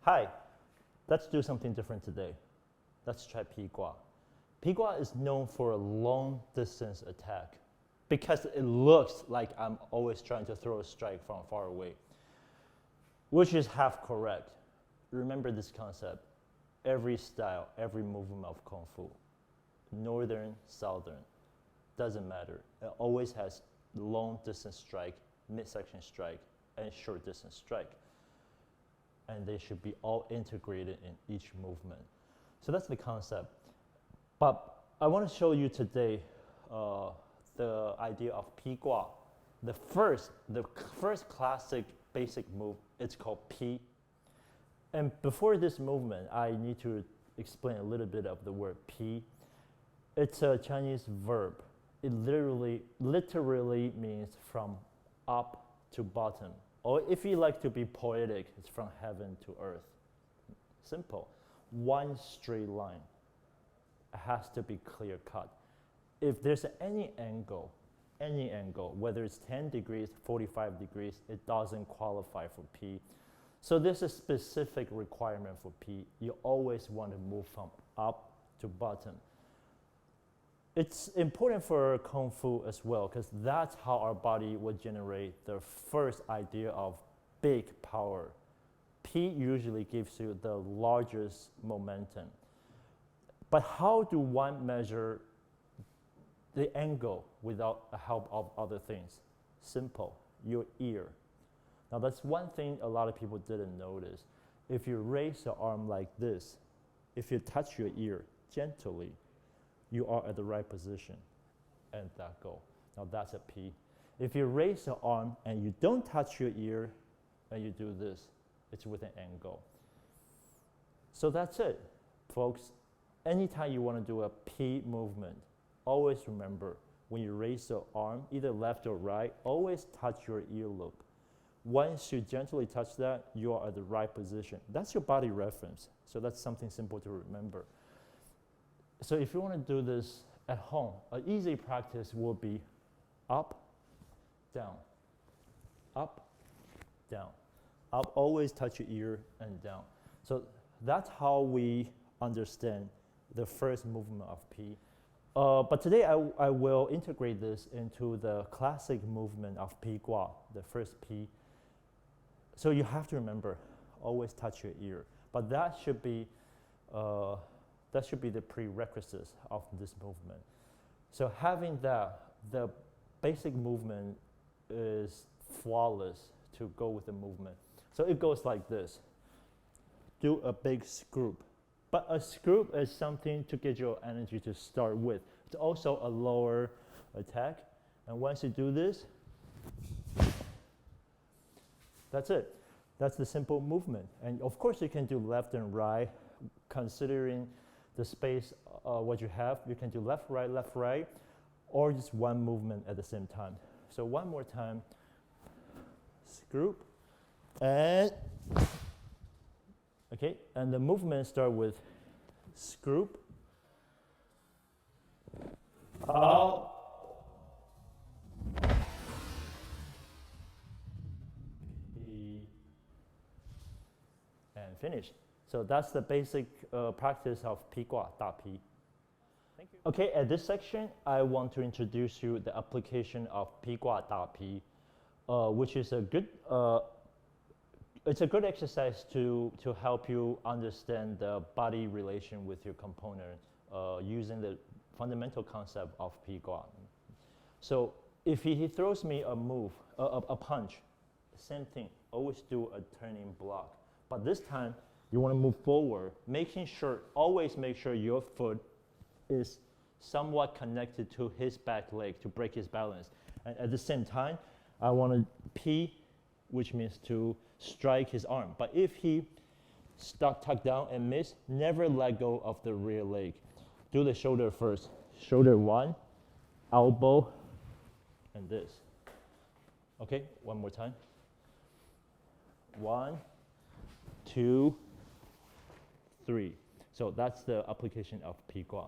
Hi, let's do something different today. Let's try Pigua. Pigua is known for a long distance attack because it looks like I'm always trying to throw a strike from far away, which is half correct. Remember this concept. Every style, every movement of Kung Fu, northern, southern, doesn't matter. It always has long distance strike, midsection strike, and short distance strike. And they should be all integrated in each movement. So that's the concept. But I want to show you today the idea of Pigua. The first classic basic move, it's called Pi. And before this movement, I need to explain a little bit of the word Pi. It's a Chinese verb. It literally means from up to bottom. Or if you like to be poetic, it's from heaven to earth. Simple. One straight line. It has to be clear cut. If there's any angle, whether it's 10 degrees, 45 degrees, it doesn't qualify for Pi. So there's a specific requirement for Pi. You always want to move from up to bottom. It's important for Kung Fu as well, because that's how our body would generate the first idea of big power. Pi usually gives you the largest momentum. But how do one measure the angle without the help of other things? Simple, your ear. Now that's one thing a lot of people didn't notice. If you raise your arm like this, if you touch your ear gently, you are at the right position, and that go. Now that's a Pi. If you raise your arm and you don't touch your ear, and you do this, it's with an angle. So that's it, folks. Anytime you want to do a Pi movement, always remember, when you raise your arm, either left or right, always touch your earlobe. Once you gently touch that, you are at the right position. That's your body reference. So that's something simple to remember. So if you want to do this at home, an easy practice will be up, down, up, down. Up, always touch your ear and down. So that's how we understand the first movement of Pi. But today I will integrate this into the classic movement of Pigua, the first Pi. So you have to remember, always touch your ear. But that should be the prerequisites of this movement. So having that, the basic movement is flawless to go with the movement. So it goes like this. Do a big scoop. But a scoop is something to get your energy to start with. It's also a lower attack. And once you do this, that's it. That's the simple movement. And of course you can do left and right, considering the space, what you have. You can do left, right, or just one movement at the same time. So one more time, scoop, and okay, and the movement start with scoop, out, and finish. So that's the basic practice of Pigua, Da Pi. Thank you. Okay, at this section, I want to introduce you the application of Pigua, Da Pi, which is a good, it's a good exercise to help you understand the body relation with your component using the fundamental concept of Pigua. So if he throws me a move, a punch, same thing, always do a turning block. But this time, you want to move forward, always make sure your foot is somewhat connected to his back leg to break his balance. And at the same time, I want to Pi, which means to strike his arm. But if he tuck down and miss, never let go of the rear leg. Do the shoulder first. Shoulder one, elbow, and this. Okay, one more time. 1, 2, 3. So that's the application of Pigua.